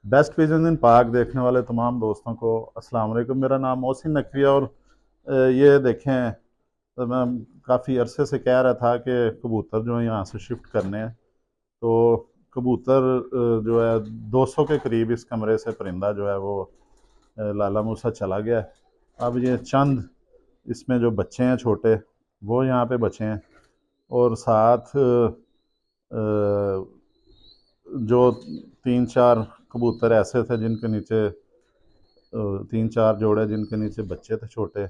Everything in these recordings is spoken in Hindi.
बेस्ट विजन इन पाक देखने वाले तमाम दोस्तों को अस्सलाम वालेकुम। मेरा नाम मोहसिन नकवी है और ये देखें, तो मैं काफ़ी अरसे से कह रहा था कि कबूतर जो है यहाँ से शिफ्ट करने हैं। तो कबूतर जो है 200 के करीब इस कमरे से परिंदा जो है वो लाला मूसा चला गया है। अब ये चंद इसमें जो बच्चे हैं छोटे, वो यहाँ पे बचे हैं। और साथ जो तीन चार कबूतर ऐसे थे जिनके नीचे तीन चार जोड़े जिनके नीचे बच्चे थे छोटे,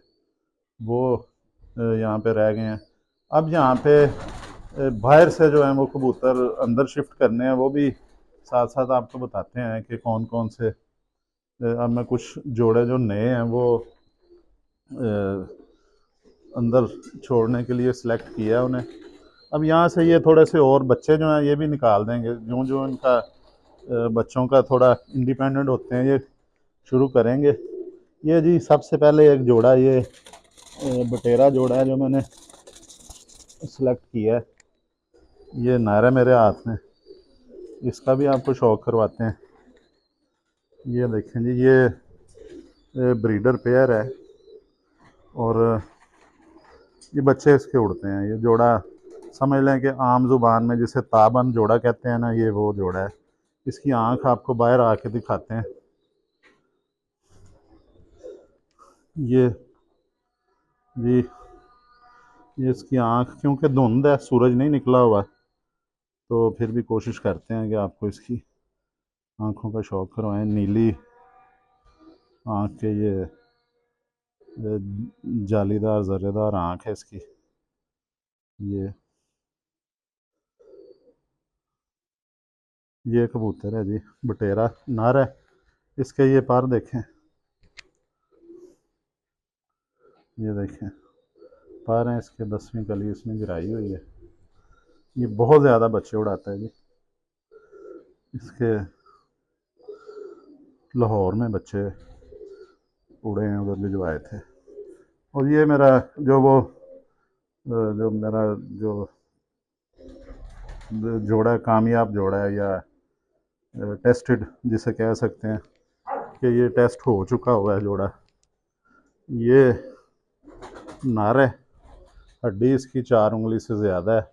वो यहाँ पे रह गए हैं। अब यहाँ पे बाहर से जो है वो कबूतर अंदर शिफ्ट करने हैं, वो भी साथ साथ आपको बताते हैं कि कौन कौन से। अब मैं कुछ जोड़े जो नए हैं वो अंदर छोड़ने के लिए सिलेक्ट किया है उन्हें। अब यहाँ से ये थोड़े से और बच्चे जो हैं ये भी निकाल देंगे, जो जो इनका बच्चों का थोड़ा इंडिपेंडेंट होते हैं ये शुरू करेंगे। ये जी सबसे पहले एक जोड़ा, ये बटेरा जोड़ा है जो मैंने सिलेक्ट किया है। ये नारा मेरे हाथ में, इसका भी आपको शौक करवाते हैं। ये देखें जी, ये ब्रीडर पेयर है और ये बच्चे इसके उड़ते हैं। ये जोड़ा समझ लें कि आम जुबान में जिसे ताबन जोड़ा कहते हैं ना, ये वो जोड़ा है। इसकी आंख आपको बाहर आके दिखाते हैं। ये जी, ये इसकी आंख, क्योंकि धुंध है, सूरज नहीं निकला हुआ, तो फिर भी कोशिश करते हैं कि आपको इसकी आंखों का शौक करवाएं। नीली आंख के ये जालीदार जर्रेदार आंख है इसकी। ये कबूतर है जी, बटेरा नर है। इसके ये पर देखें, ये देखें पर हैं इसके, 10वीं कली इसमें गिराई हुई है। ये बहुत ज़्यादा बच्चे उड़ाता है जी। इसके लाहौर में बच्चे उड़े हैं, उधर भिजवाए थे। और ये मेरा जो वो जो मेरा जो जोड़ा, कामयाब जोड़ा है या टेस्टेड जिसे कह सकते हैं कि ये टेस्ट हो चुका हुआ है जोड़ा। ये नर है, हड्डी इसकी 4 उंगली से ज़्यादा है,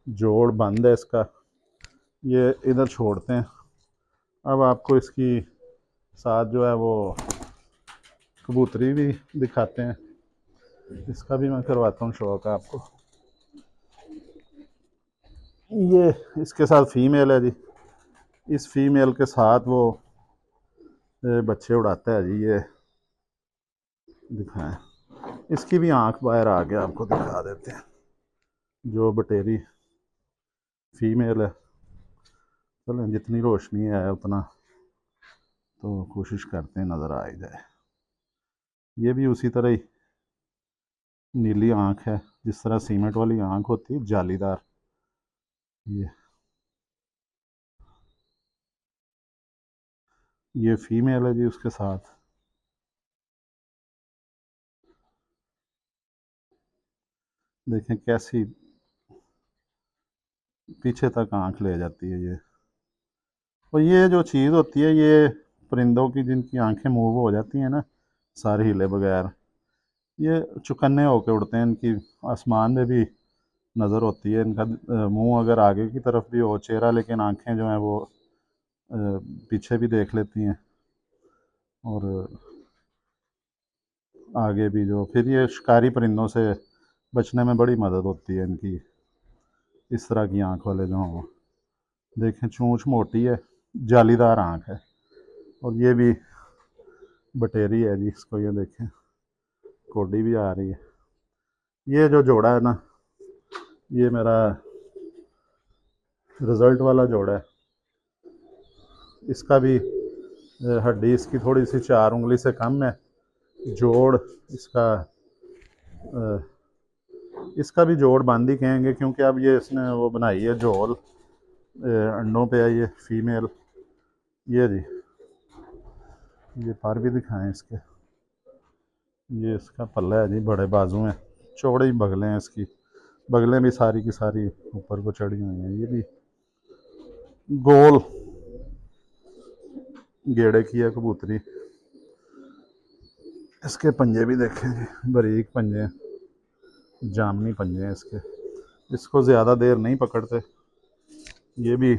जोड़ बंद है इसका। ये इधर छोड़ते हैं। अब आपको इसकी साथ जो है वो कबूतरी भी दिखाते हैं, इसका भी मैं करवाता हूँ शौक है आपको। ये इसके साथ फीमेल है जी। इस फीमेल के साथ वो बच्चे उड़ाता है जी। ये दिखाएं, इसकी भी आंख बाहर आ गया, आपको दिखा देते हैं। जो बटेरी फीमेल है, चलें जितनी रोशनी है उतना तो कोशिश करते हैं नज़र आ ही जाए। ये भी उसी तरह ही नीली आंख है, जिस तरह सीमेंट वाली आंख होती है, जालीदार। ये फीमेल है जी उसके साथ। देखें कैसी पीछे तक आंख ले जाती है ये। और ये जो चीज़ होती है, ये परिंदों की जिनकी आंखें मूव हो जाती हैं ना सारे हिले बगैर, ये चुकन्ने होके उड़ते हैं। इनकी आसमान में भी नज़र होती है। इनका मुंह अगर आगे की तरफ भी हो चेहरा, लेकिन आंखें जो हैं वो पीछे भी देख लेती हैं। और आगे भी जो, फिर ये शिकारी परिंदों से बचने में बड़ी मदद होती है इनकी, इस तरह की आंख वाले जो हों। देखें चोंच मोटी है, जालीदार आंख है। और ये भी बटेरी है जी, इसको ये देखें कोडी भी आ रही है। ये जो जोड़ा है ना, ये मेरा रिज़ल्ट वाला जोड़ा है। इसका भी हड्डी इसकी थोड़ी सी 4 उंगली से कम है। जोड़ इसका इसका भी जोड़ बंद ही कहेंगे, क्योंकि अब ये इसने वो बनाई है झोल, अंडों पे है ये फीमेल। ये जी, ये पर भी दिखाएं इसके। ये इसका पल्ला है जी, बड़े बाजू हैं, चौड़े ही बगलें हैं इसकी। बगलें भी सारी की सारी ऊपर को चढ़ी हुई हैं। ये भी गोल गेड़े की है कबूतरी। इसके पंजे भी देखें जी, बारीक पंजे हैं, जामनी पंजे हैं इसके। इसको ज़्यादा देर नहीं पकड़ते, ये भी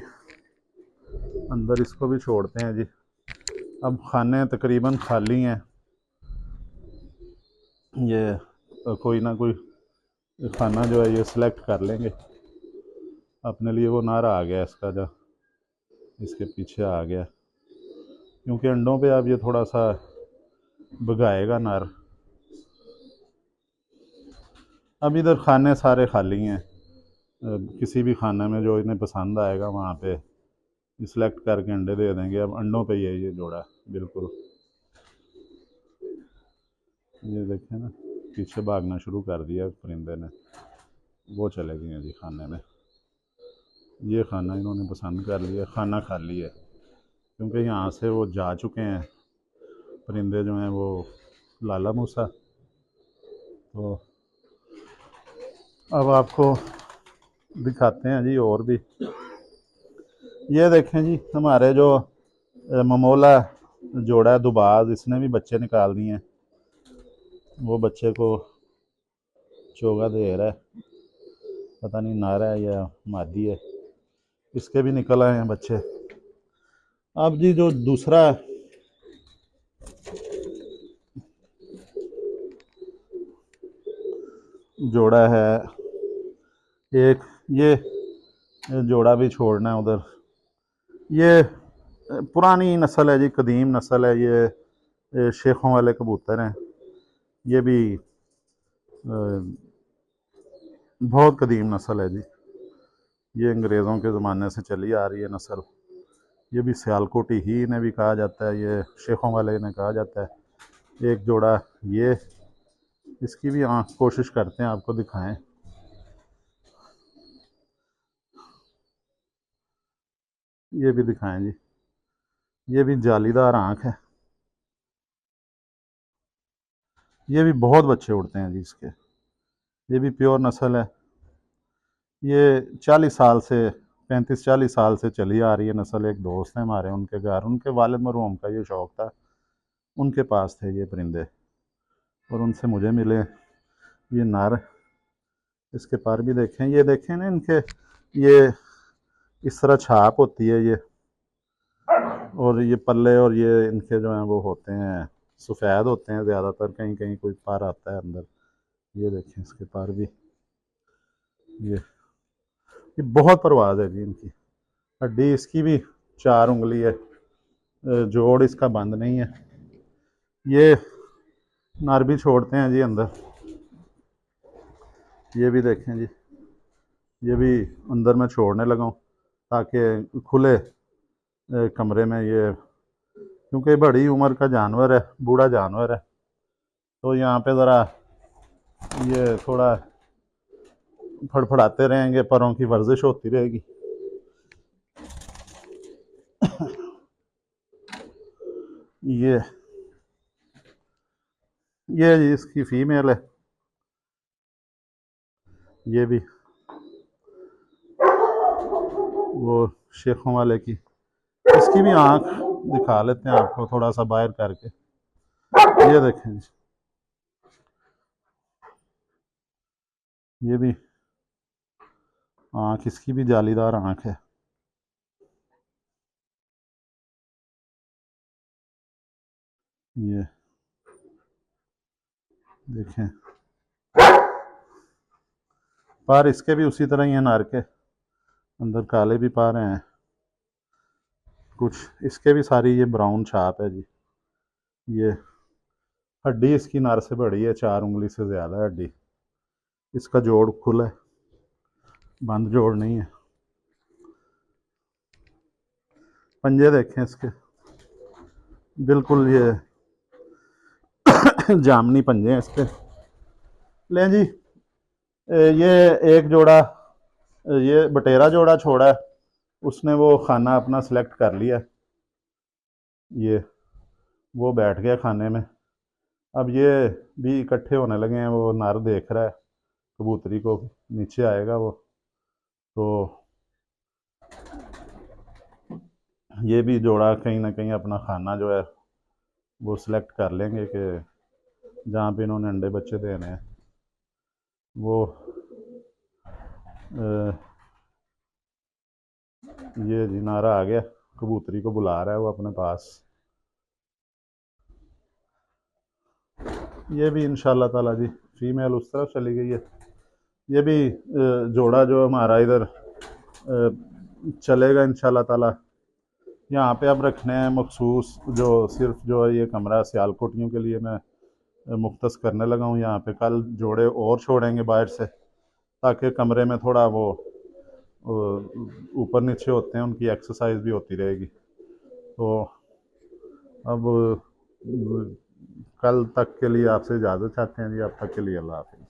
अंदर इसको भी छोड़ते हैं जी। अब खाने तकरीबन खाली हैं, ये कोई ना कोई खाना जो है ये सिलेक्ट कर लेंगे अपने लिए। वो नारा आ गया इसका, जो इसके पीछे आ गया, क्योंकि अंडों पे अब ये थोड़ा सा भगाएगा नर। अब इधर खाने सारे खाली हैं, किसी भी खाने में जो इन्हें पसंद आएगा वहाँ पे सिलेक्ट करके अंडे दे देंगे। अब अंडों पे ये जोड़ा बिल्कुल, ये देखें ना, पीछे भागना शुरू कर दिया परिंदे ने। वो चले गए हैं जी खाने में, ये खाना इन्होंने पसंद कर लिया, खाना खा लिया, क्योंकि यहाँ से वो जा चुके हैं परिंदे जो हैं वो लाला मूसा। तो अब आपको दिखाते हैं जी और भी। ये देखें जी, हमारे जो ममोला जोड़ा है दुबाज, इसने भी बच्चे निकाल दिए हैं। वो बच्चे को चोगा दे रहा है, पता नहीं नारा है या मादी है। इसके भी निकल आए हैं बच्चे। अब जी जो दूसरा जोड़ा है, एक ये जोड़ा भी छोड़ना है उधर। ये पुरानी नस्ल है जी, कदीम नस्ल है ये शेखों वाले कबूतर हैं। ये भी बहुत कदीम नस्ल है जी, ये अंग्रेज़ों के ज़माने से चली आ रही है नस्ल। ये भी सियालकोटी ही इन्हें भी कहा जाता है, ये शेखों वाले इन्हें कहा जाता है। एक जोड़ा ये, इसकी भी आँख कोशिश करते हैं आपको दिखाएं। ये भी दिखाएं जी, ये भी जालीदार आँख है। ये भी बहुत बच्चे उड़ते हैं जी इसके, ये भी प्योर नस्ल है। ये 40 साल से, 35-40 साल से चली आ रही है नस्ल। एक दोस्त है हमारे, उनके घर, उनके वालिद मरहूम का ये शौक़ था, उनके पास थे ये परिंदे और उनसे मुझे मिले। ये नर, इसके पर भी देखें, ये देखें ना इनके, ये इस तरह छाप होती है ये, और ये पल्ले और ये इनके जो हैं वो होते हैं सफ़ेद होते हैं ज़्यादातर, कहीं कहीं कोई पर आता है अंदर। ये देखें इसके पर भी, ये बहुत परवाज़ है जी इनकी। हड्डी इसकी भी 4 उंगली है, जोड़ इसका बंद नहीं है। ये नर भी छोड़ते हैं जी अंदर, ये भी देखें जी, ये भी अंदर मैं छोड़ने लगा हूँ ताकि खुले कमरे में ये, क्योंकि बड़ी उम्र का जानवर है, बूढ़ा जानवर है, तो यहाँ पे ज़रा ये थोड़ा फड़फड़ाते रहेंगे, परों की वर्जिश होती रहेगी। ये जी इसकी फीमेल है, ये भी वो शेखों वाले की। इसकी भी आँख दिखा लेते हैं आपको थोड़ा सा बाहर करके। ये देखें जी, ये भी आँख, इसकी भी जालीदार आँख है। ये देखें, पर इसके भी उसी तरह ही हैं नर के, अंदर काले भी पार हैं कुछ। इसके भी सारी ये ब्राउन छाप है जी। ये हड्डी इसकी नर से बड़ी है, 4 उंगली से ज़्यादा हड्डी। इसका जोड़ खुला है, बंद जोड़ नहीं है। पंजे देखें इसके, बिल्कुल ये जामनी पंजे हैं इसके। लें जी, ये एक जोड़ा, ये बटेरा जोड़ा छोड़ा है, उसने वो खाना अपना सेलेक्ट कर लिया, ये वो बैठ गया खाने में। अब ये भी इकट्ठे होने लगे हैं, वो नर देख रहा है कबूतरी को, नीचे आएगा वो। तो ये भी जोड़ा कहीं ना कहीं अपना खाना जो है वो सिलेक्ट कर लेंगे कि जहाँ पे इन्होंने अंडे बच्चे देने हैं वो ये जी नारा आ गया, कबूतरी को बुला रहा है वो अपने पास। ये भी इंशाल्लाह ताला जी फीमेल उस तरफ चली गई है। ये भी जोड़ा जो हमारा इधर चलेगा इंशाल्लाह ताला। यहाँ पे अब रखने हैं मखसूस, जो सिर्फ जो है ये कमरा सियालकोटियों के लिए मैं मुख्तस करने लगा हूँ यहाँ पे। कल जोड़े और छोड़ेंगे बाहर से, ताकि कमरे में थोड़ा वो ऊपर नीचे होते हैं, उनकी एक्सरसाइज भी होती रहेगी। तो अब कल तक के लिए आपसे इजाज़त चाहते हैं जी। अब तक के लिए अल्लाह हाफ़िज़।